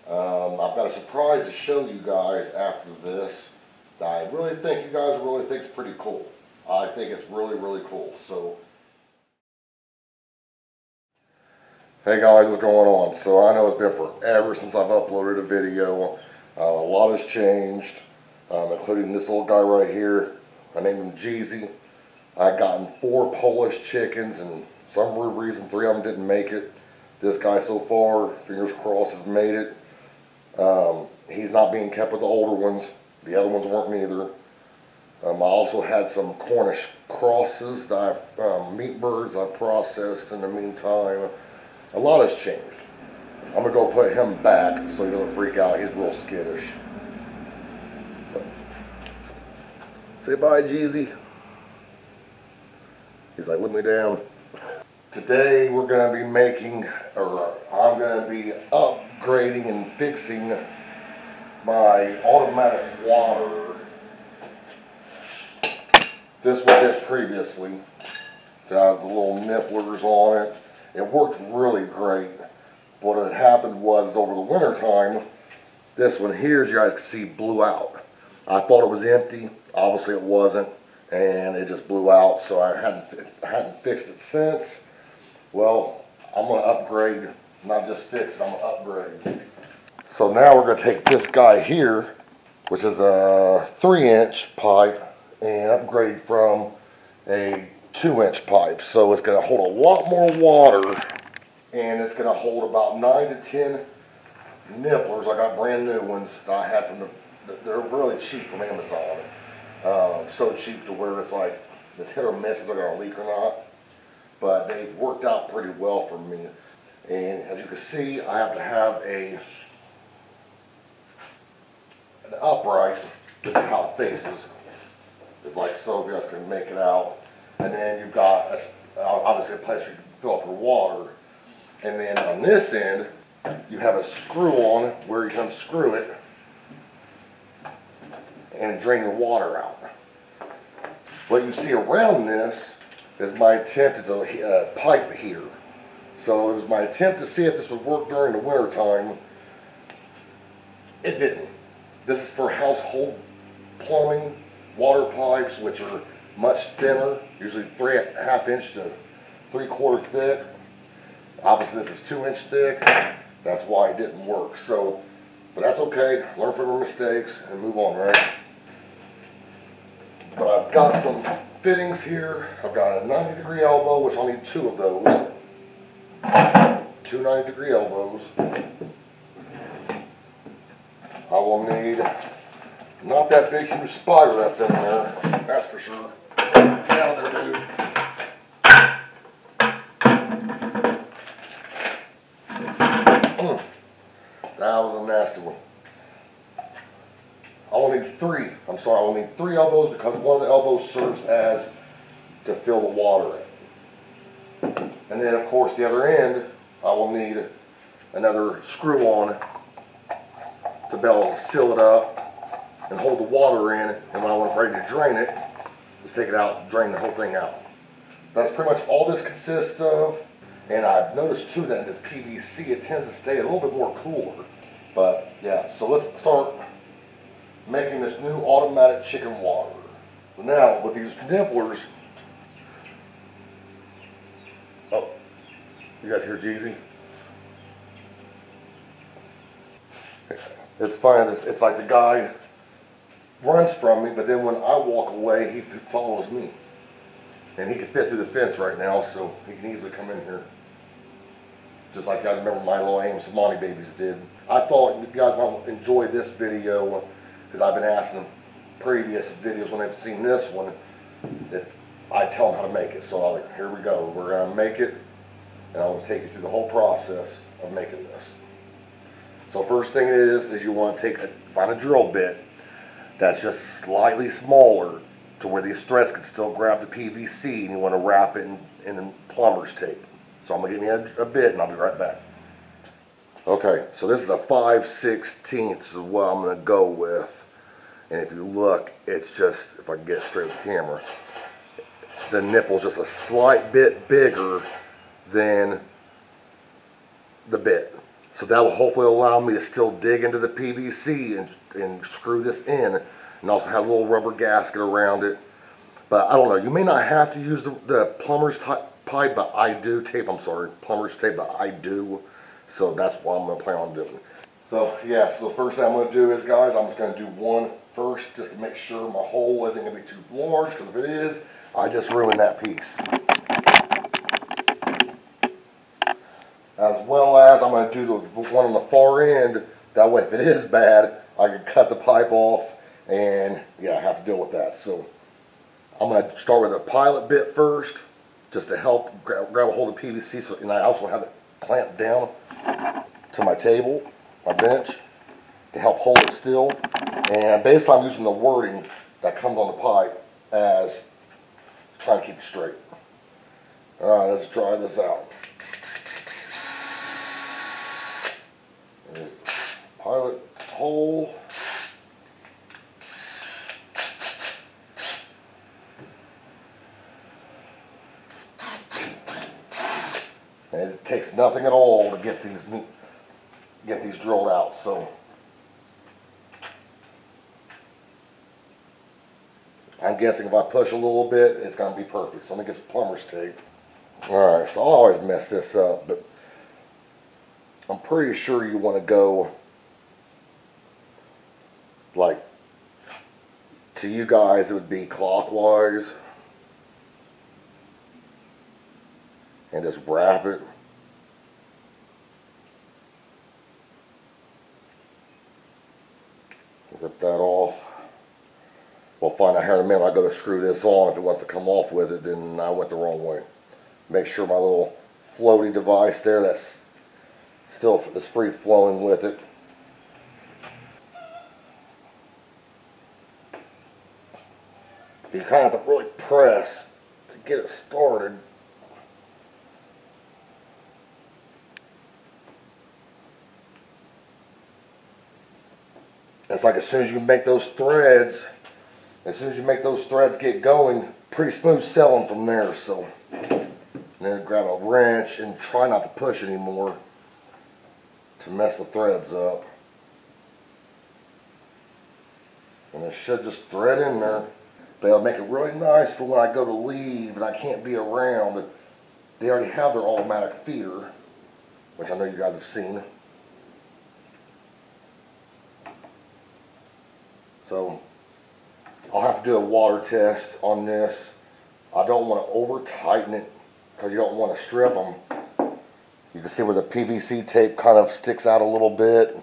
I've got a surprise to show you guys after this that I really think you guys really think is pretty cool. I think it's really, really cool. So, hey guys, what's going on? So I know it's been forever since I've uploaded a video. A lot has changed, including this little guy right here. I named him Jeezy. I've gotten 4 Polish chickens, and some weird reason 3 of them didn't make it. This guy so far, fingers crossed, has made it. He's not being kept with the older ones. The other ones weren't neither. I also had some Cornish crosses that meat birds I've processed in the meantime. A lot has changed. I'm going to go put him back so he doesn't freak out. He's real skittish. Say bye, Jeezy. He's like, let me down. Today we're going to be making, or I'm going to be upgrading and fixing my automatic water. This was it previously. It had the little nipplers on it. It worked really great. What had happened was over the winter time, this one here, as you guys can see, blew out. I thought it was empty. Obviously it wasn't, and it just blew out. So I hadn't fixed it since. Well, I'm going to upgrade, not just fix, I'm going to upgrade. So now we're going to take this guy here, which is a 3-inch pipe, and upgrade from a 2-inch pipe. So it's going to hold a lot more water, and it's going to hold about 9 to 10 nipplers. I got brand new ones that I had from they're really cheap from Amazon. So cheap to where it's like, it's hit or miss if they're going to leak or not. But they've worked out pretty well for me. And as you can see, I have to have an upright. This is how it faces. It's like so, if you guys can make it out. And then you've got obviously a place where you can fill up your water. And then on this end, you have a screw on where you can unscrew it and drain your water out. What you see around this is my attempt. It's a pipe heater. So it was my attempt to see if this would work during the winter time. It didn't. This is for household plumbing, water pipes, which are much thinner, usually 3.5 inch to 3/4 thick. Obviously this is 2-inch thick. That's why it didn't work. So, but that's okay. Learn from your mistakes and move on, right? But I've got some fittings here. I've got a 90-degree elbow, which I'll need 2 of those. 2 90-degree elbows. I will need not that big huge spider that's in there, that's for sure. Get out of there, dude. That was a nasty one. I will need 3. I'm sorry, I will need 3 elbows because one of the elbows serves as to fill the water in. And then of course the other end, I will need another screw on to be able to seal it up and hold the water in. And when I'm ready to drain it, just take it out and drain the whole thing out. That's pretty much all this consists of. And I've noticed too that in this PVC it tends to stay a little bit more cooler. But yeah, so let's start making this new automatic chicken water. Now with these nipplers, oh, you guys hear Jeezy? It's funny, it's like the guy runs from me, but then when I walk away, he follows me. And he can fit through the fence right now, so he can easily come in here. Just like you guys remember my little Ames Monty babies did. I thought you guys might enjoy this video because I've been asking them previous videos when they've seen this one that I tell them how to make it. So I'm like, here we go. We're going to make it, and I'm going to take you through the whole process of making this. So first thing is you want to find a drill bit that's just slightly smaller to where these threads can still grab the PVC, and you want to wrap it in plumber's tape. So I'm going to get me a bit and I'll be right back. Okay, so this is a 5/16 is what I'm going to go with. And if you look, it's just, if I can get it straight with the camera, the nipple's just a slight bit bigger than the bit. So that will hopefully allow me to still dig into the PVC and screw this in, and also have a little rubber gasket around it. But I don't know, you may not have to use the plumber's pipe, but I do, plumber's tape, but I do. So that's what I'm going to plan on doing. So yeah, so the first thing I'm going to do is, guys, I'm just going to do one first, just to make sure my hole isn't going to be too large, because if it is, I just ruined that piece. As well as I'm going to do the one on the far end, that way if it is bad, I can cut the pipe off and yeah, I have to deal with that. So I'm going to start with a pilot bit first, just to help grab a hold of PVC, so, and I also have it clamped down to my table, my bench, to help hold it still. And basically I'm using the wording that comes on the pipe as trying to keep it straight. Alright, let's try this out. There's the pilot hole. And it takes nothing at all to get these drilled out. So I'm guessing if I push a little bit, it's going to be perfect. So let me get some plumber's tape. Alright, so I always mess this up, but I'm pretty sure you want to go, like, to you guys it would be clockwise, and just wrap it. Rip that off. We'll find out here in a minute. I go to screw this on. If it wants to come off with it, then I went the wrong way. Make sure my little floaty device there, that's still is free flowing with it. You kind of have to really press to get it started. It's like as soon as you make those threads, get going, pretty smooth sailing from there. So then grab a wrench and try not to push anymore to mess the threads up. And it should just thread in there. But it'll make it really nice for when I go to leave and I can't be around. They already have their automatic feeder, which I know you guys have seen. So I'll have to do a water test on this. I don't want to over tighten it because you don't want to strip them. You can see where the PVC tape kind of sticks out a little bit.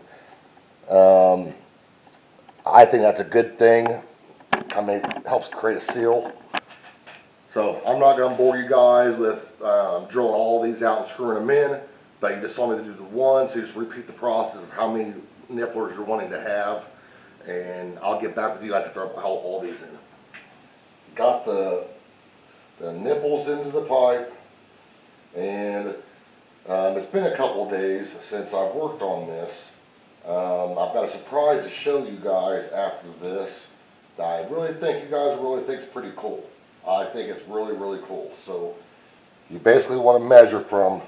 I think that's a good thing. I mean, it helps create a seal. So I'm not going to bore you guys with drilling all these out and screwing them in. But you just saw me to do the one, so you just repeat the process of how many nipplers you're wanting to have. And I'll get back with you guys after I haul all these in. Got the nipples into the pipe, and it's been a couple of days since I've worked on this. I've got a surprise to show you guys after this that I really think you guys really think is pretty cool. I think it's really, really cool. So you basically want to measure from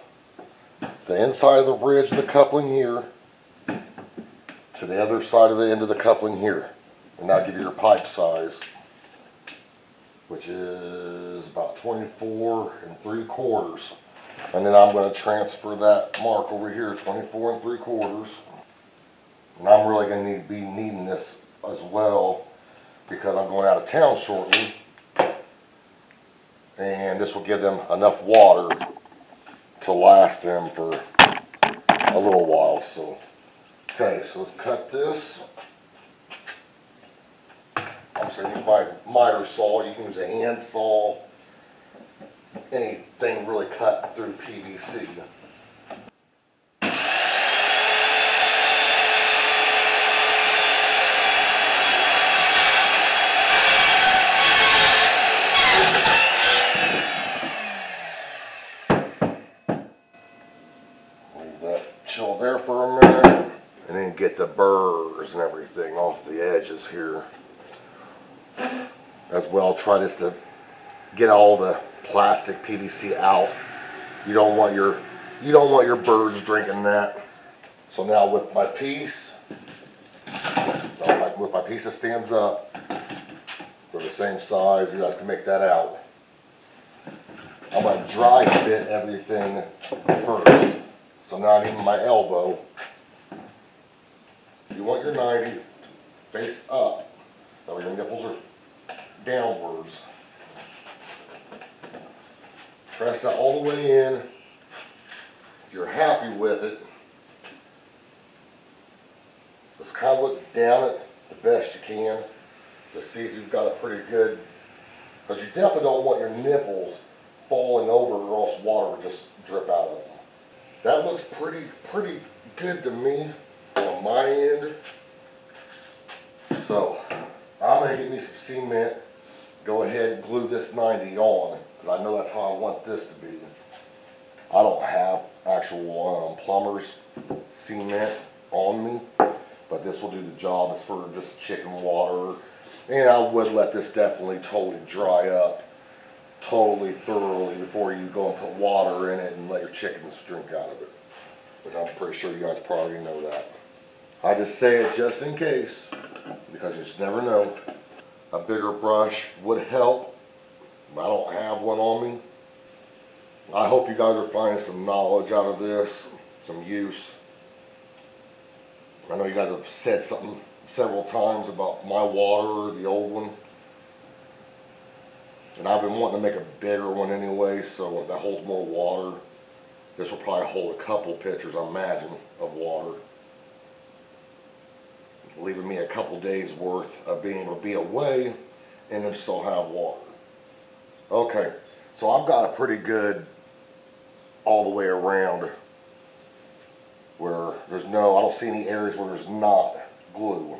the inside of the ridge of the coupling here to the other side of the end of the coupling here, and that'll give you your pipe size, which is about 24 3/4. And then I'm going to transfer that mark over here, 24 3/4. And I'm really going to be needing this as well because I'm going out of town shortly, and this will give them enough water to last them for a little while. So okay, so let's cut this. I'm just going to use my miter saw. You can use a hand saw. Anything really cut through PVC. Leave that chill there for a minute. And then get the burrs and everything off the edges here. As well, try just to get all the plastic PVC out. You don't want your birds drinking that. So now with my piece, that stands up, they're the same size, you guys can make that out. I'm going to dry fit everything first. So not even my elbow. You want your 90 face up, so your nipples are downwards. Press that all the way in. If you're happy with it, just kind of look down it the best you can to see if you've got a pretty good, because you definitely don't want your nipples falling over or else water would just drip out of them. That looks pretty good to me on my end. So I'm going to get me some cement, go ahead and glue this 90 on, because I know that's how I want this to be. I don't have actual plumber's cement on me, but this will do the job as for just chicken water. And I would let this definitely totally dry up totally thoroughly before you go and put water in it and let your chickens drink out of it, which I'm pretty sure you guys probably know that. I just say it just in case, because you just never know. A bigger brush would help. I don't have one on me. I hope you guys are finding some knowledge out of this, some use. I know you guys have said something several times about my water, the old one. And I've been wanting to make a bigger one anyway, so that holds more water. This will probably hold a couple pitchers, I imagine, of water. Leaving me a couple days worth of being able to be away and then still have water. Okay, so I've got a pretty good all the way around where there's no, I don't see any areas where there's not glue.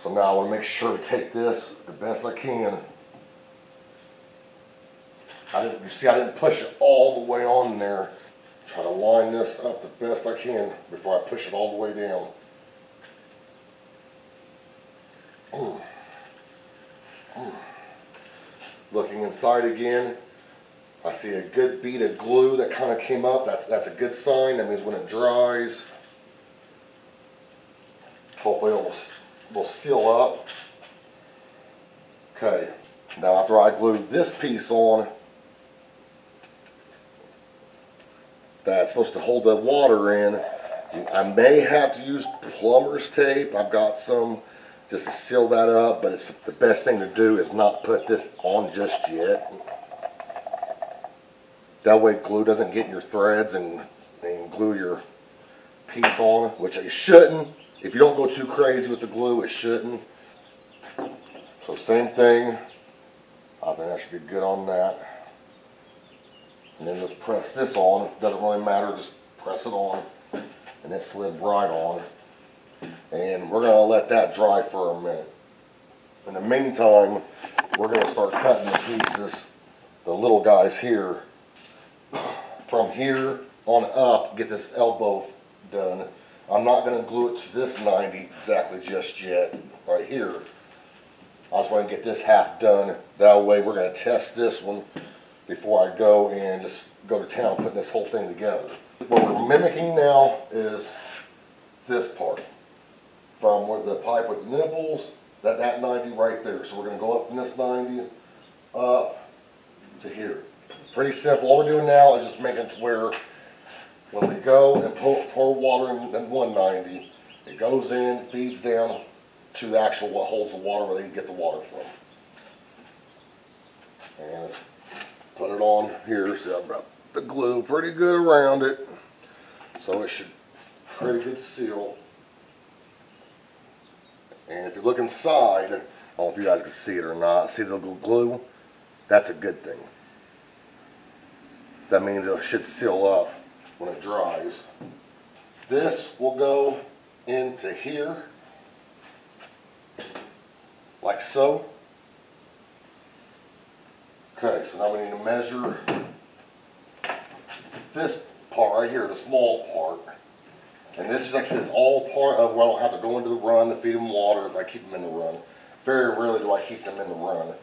So now I want to make sure to take this the best I can. You see, I didn't push it all the way on there. Try to line this up the best I can before I push it all the way down. Looking inside again, I see a good bead of glue that kind of came up. That's a good sign. That means when it dries, hopefully it will seal up. Okay, now after I glue this piece on, that's supposed to hold the water in, I may have to use plumber's tape. I've got some just to seal that up, but it's the best thing to do is not put this on just yet. That way glue doesn't get in your threads and glue your piece on, which it shouldn't. If you don't go too crazy with the glue, it shouldn't. So same thing. I think that should be good on that. And then just press this on. Doesn't really matter, just press it on. And it slid right on. And we're going to let that dry for a minute. In the meantime, we're going to start cutting the pieces, the little guys here. From here on up, get this elbow done. I'm not going to glue it to this 90 exactly just yet, right here. I just want to get this half done. That way we're going to test this one before I go and just go to town putting this whole thing together. What we're mimicking now is this part. From where the pipe with the nipples, that 90 right there. So we're going to go up from this 90 up to here. Pretty simple. All we're doing now is just making it to where when we go and pour water in 190, it goes in, feeds down to the actual what holds the water where they can get the water from. And let's put it on here. So I've got the glue pretty good around it. So it should pretty good seal. And if you look inside, I don't know if you guys can see it or not, see the little glue? That's a good thing. That means it should seal up when it dries. This will go into here, like so. Okay, so now we need to measure this part right here, the small part. And this is, like I said, all part of where I don't have to go into the run to feed them water if I keep them in the run. Very rarely do I keep them in the run.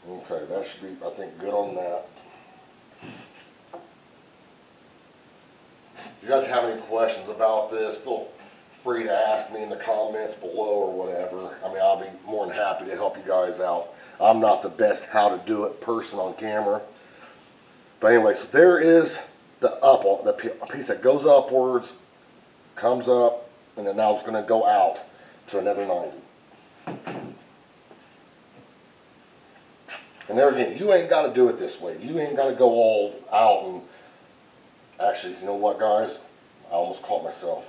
Okay, that should be, I think, good on that. If you guys have any questions about this, feel free to ask me in the comments below or whatever. I mean, I'll be more than happy to help you guys out. I'm not the best how to do it person on camera. But anyway, so there is the piece that goes upwards, comes up, and then now it's going to go out to another 90. And there again, you ain't got to do it this way. You ain't got to go all out and... Actually, you know what, guys? I almost caught myself.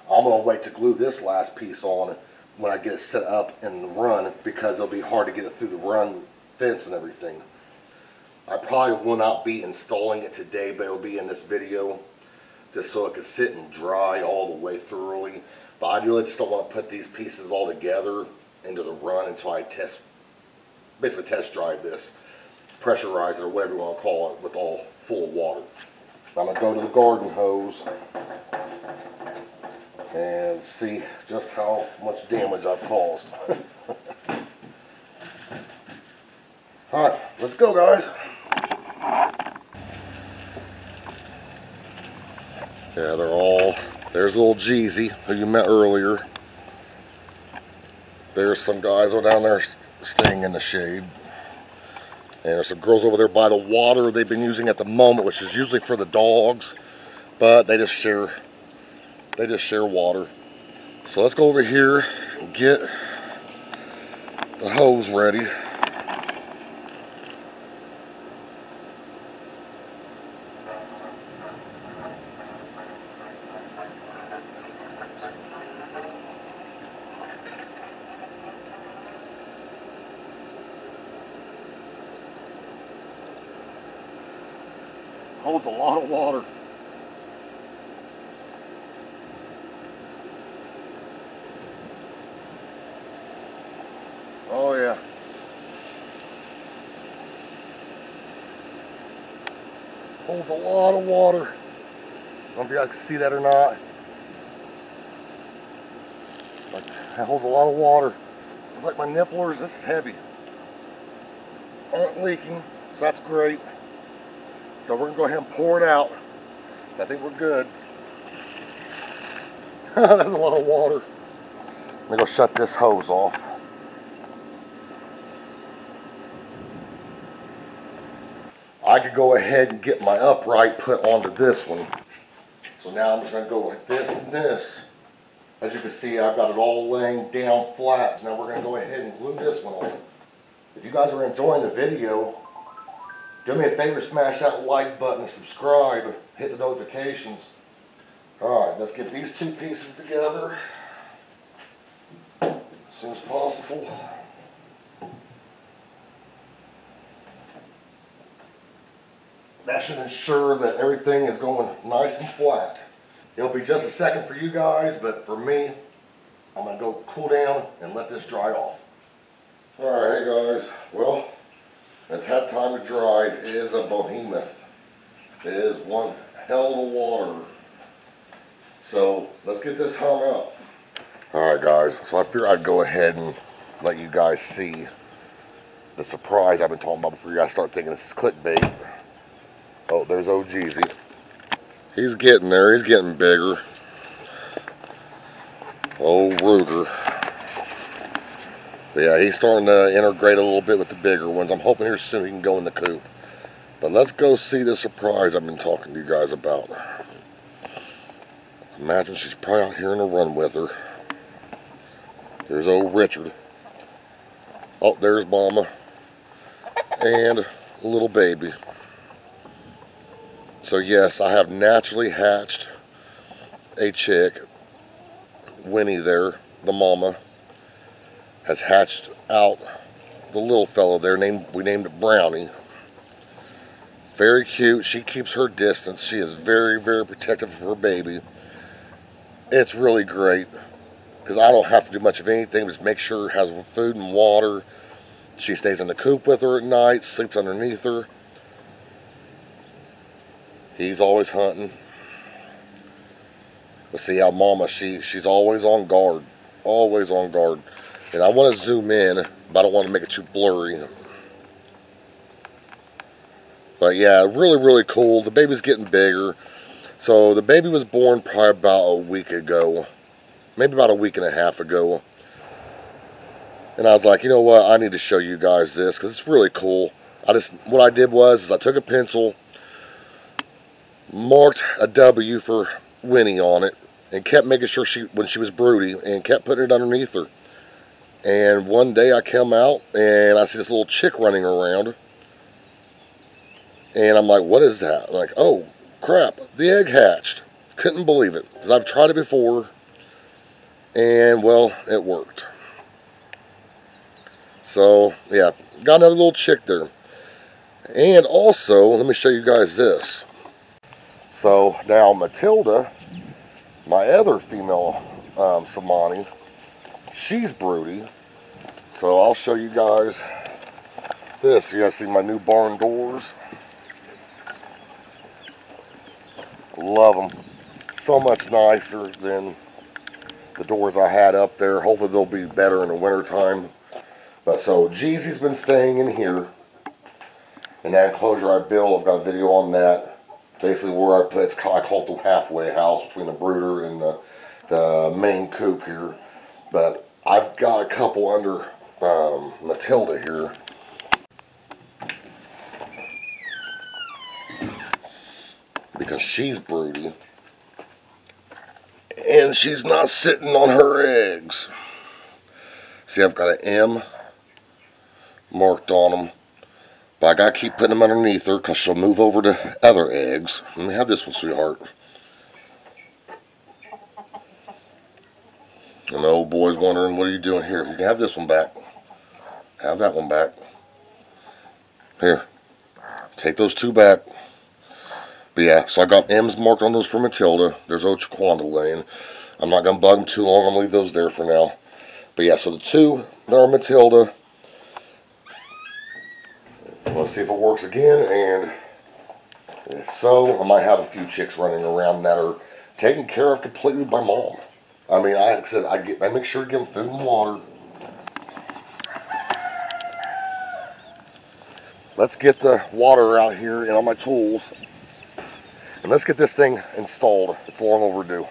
I'm going to wait to glue this last piece on when I get it set up in the run, because it'll be hard to get it through the run fence and everything. I probably will not be installing it today, but it'll be in this video just so it can sit and dry all the way thoroughly. But I really just don't want to put these pieces all together into the run until I basically test drive this, pressurize it, or whatever you want to call it, with all full of water. I'm going to go to the garden hose and see just how much damage I've caused. Alright, let's go, guys. Yeah, there's little Jeezy, who you met earlier. There's some guys over down there staying in the shade. And there's some girls over there by the water they've been using at the moment, which is usually for the dogs, but they just share water. So let's go over here and get the hose ready. Holds a lot of water. Oh yeah. Holds a lot of water. I don't know if you guys can see that or not. But that holds a lot of water. It's like my nipplers, this is heavy. Aren't leaking, so that's great. So we're going to go ahead and pour it out. I think we're good. That's a lot of water. Let me go shut this hose off. I could go ahead and get my upright put onto this one. So now I'm just going to go like this and this. As you can see, I've got it all laying down flat. Now we're going to go ahead and glue this one on. If you guys are enjoying the video, do me a favor, smash that like button and subscribe. Hit the notifications. Alright, let's get these two pieces together as soon as possible. That should ensure that everything is going nice and flat. It'll be just a second for you guys, but for me, I'm going to go cool down and let this dry off. Alright, hey guys, well, it's had time to dry. It is a behemoth. It is one hell of a water. So let's get this hung up. Alright guys, so I figured I'd go ahead and let you guys see the surprise I've been talking about before you guys start thinking this is clickbait. Oh, there's old Jeezy. He's getting there, he's getting bigger. Old Ruger. But yeah, he's starting to integrate a little bit with the bigger ones. I'm hoping here soon he can go in the coop. But let's go see the surprise I've been talking to you guys about. Imagine she's probably out here in a run with her. There's old Richard. Oh, there's Mama. And a little baby. So yes, I have naturally hatched a chick. Winnie there, the mama, has hatched out the little fellow there. We named it Brownie. Very cute. She keeps her distance. She is very, very protective of her baby. It's really great because I don't have to do much of anything. Just make sure her has food and water. She stays in the coop with her at night, sleeps underneath her. He's always hunting. Let's see how Mama, she's always on guard. Always on guard. And I want to zoom in, but I don't want to make it too blurry. But yeah, really, really cool. The baby's getting bigger. So the baby was born probably about a week ago, maybe about a week and a half ago. And I was like, you know what, I need to show you guys this because it's really cool. What I did was I took a pencil, marked a W for Winnie on it, and kept making sure when she was broody, and kept putting it underneath her. And one day I come out and I see this little chick running around, and I'm like, what is that? I'm like, oh crap, the egg hatched. Couldn't believe it because I've tried it before, and well, it worked. So yeah, got another little chick there. And also, let me show you guys this. So now Matilda, my other female Samani, she's broody. So I'll show you guys this. You guys see my new barn doors? Love them. So much nicer than the doors I had up there. Hopefully they'll be better in the winter time. But so Jeezy's been staying in here. And that enclosure I built, I've got a video on that. Basically where I put, I call it the halfway house between the brooder and the main coop here. But I've got a couple under Matilda here. Because she's broody. And she's not sitting on her eggs. See, I've got an M marked on them. But I gotta keep putting them underneath her because she'll move over to other eggs. Let me have this one, sweetheart. And the old boy's wondering, what are you doing here? You can have this one back. Have that one back. Here. Take those two back. But yeah, so I got M's marked on those for Matilda. There's old Chaquanda laying. I'm not going to bug them too long. I'm going to leave those there for now. But yeah, so the two that are Matilda. Let's see if it works again. And if so, I might have a few chicks running around that are taken care of completely by mom. I mean, like I said, I make sure to give them food and water. Let's get the water out here and on my tools. And let's get this thing installed. It's long overdue.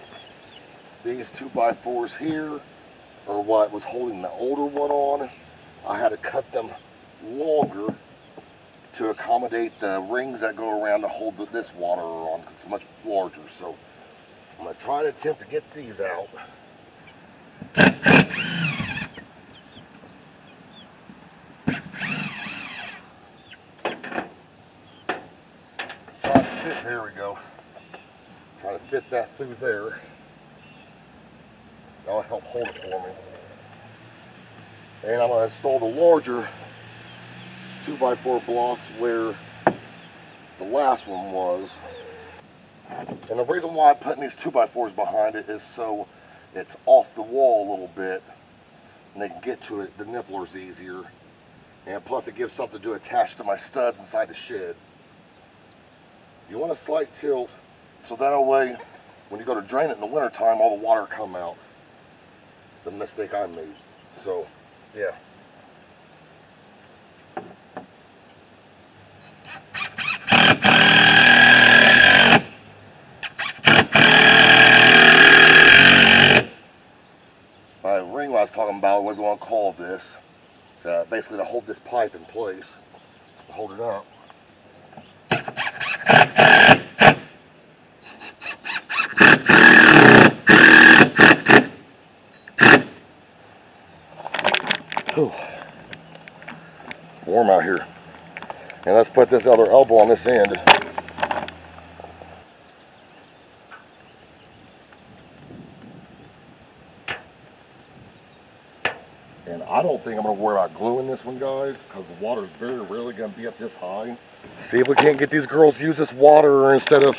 These 2x4s here are what was holding the older one on. I had to cut them longer to accommodate the rings that go around to hold this water on because it's much larger. So I'm going to try to attempt to get these out. There we go. Try to fit that through there. That'll help hold it for me. And I'm going to install the larger 2x4 blocks where the last one was. And the reason why I'm putting these 2x4s behind it is so it's off the wall a little bit and they can get to it, the nipplers easier. And plus it gives something to attach to my studs inside the shed. You want a slight tilt so that way when you go to drain it in the winter time, all the water come out. The mistake I made. So, yeah. My ring I was talking about, what do you want to call this? Basically to hold this pipe in place, to hold it up. Whew. Warm out here. And let's put this other elbow on this end. And I don't think I'm going to worry about gluing this one, guys, because the water is very rarely going to be up this high. See if we can't get these girls to use this water instead of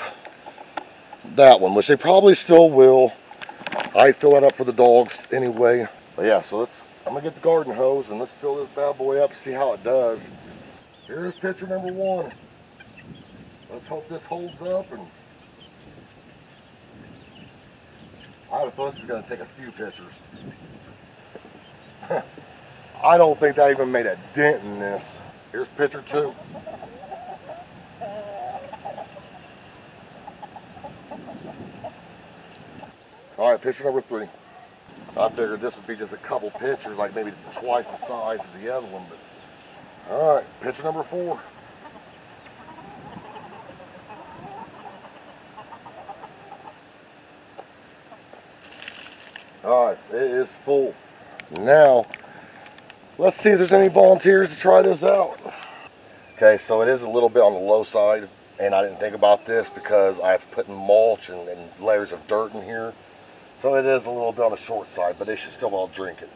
that one, which they probably still will. I fill that up for the dogs anyway. But yeah, so I'm going to get the garden hose and let's fill this bad boy up and see how it does. Here's picture number one. Let's hope this holds up. And I would have thought this is going to take a few pictures. I don't think that even made a dent in this. Here's picture two. All right, picture number 3. I figured this would be just a couple pictures, like maybe twice the size as the other one. But all right, picture number 4. All right, it is full. Now, let's see if there's any volunteers to try this out. Okay, so it is a little bit on the low side, and I didn't think about this because I've put mulch and layers of dirt in here. So it is a little bit on the short side, but they should still all drink it.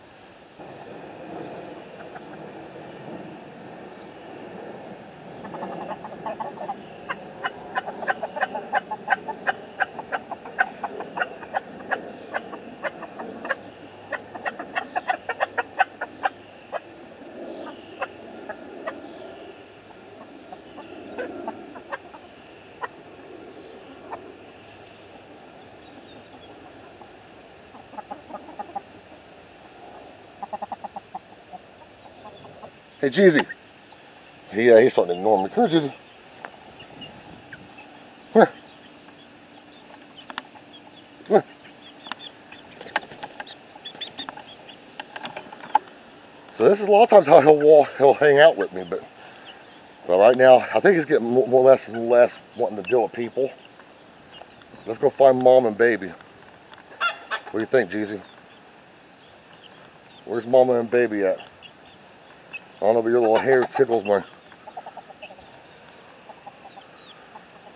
Hey, Jeezy. He's starting to ignore me. Come here, Jeezy. Come here. Come here. So this is a lot of times how he'll hang out with me, but right now I think he's getting more less and less wanting to deal with people. Let's go find mom and baby. What do you think, Jeezy? Where's mama and baby at? I don't know, but your little hair tickles me.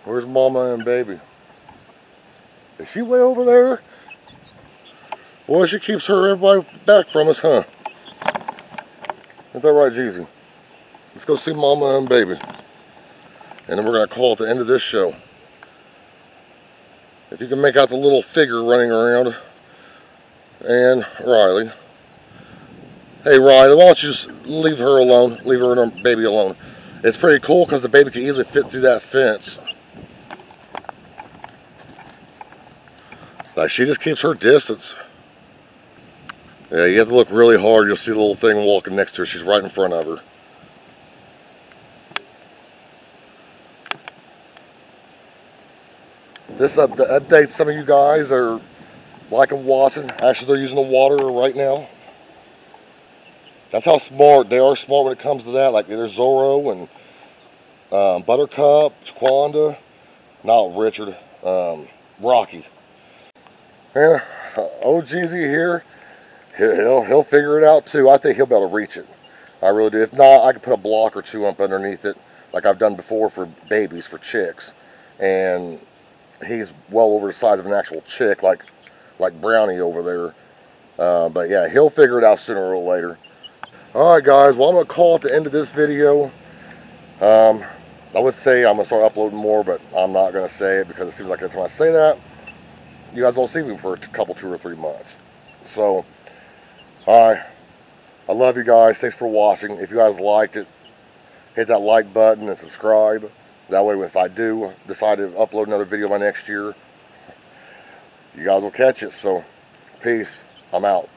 Where's mama and baby? Is she way over there? Well, she keeps everybody back from us, huh? Isn't that right, Jeezy? Let's go see mama and baby. And then we're going to call it the end of this show. If you can make out the little figure running around. And Riley. Hey Riley, why don't you just leave her alone? Leave her and her baby alone. It's pretty cool because the baby can easily fit through that fence. Like, she just keeps her distance. Yeah, you have to look really hard. You'll see the little thing walking next to her. She's right in front of her. This updates some of you guys that are liking watching. Actually, they're using the water right now. That's how smart they are. Smart when it comes to that. Like there's Zorro and Buttercup, Shaquanda, not Richard, Rocky. And old Jeezy here, he'll figure it out too. I think he'll be able to reach it. I really do. If not, I could put a block or two up underneath it, like I've done before for babies, for chicks. And he's well over the size of an actual chick, like Brownie over there. But yeah, he'll figure it out sooner or later. Alright guys, well I'm going to call it the end of this video. I would say I'm going to start uploading more, but I'm not going to say it because it seems like every time I say that, you guys don't see me for a couple, 2 or 3 months. So, alright, I love you guys. Thanks for watching. If you guys liked it, hit that like button and subscribe. That way if I do decide to upload another video by next year, you guys will catch it. So, peace. I'm out.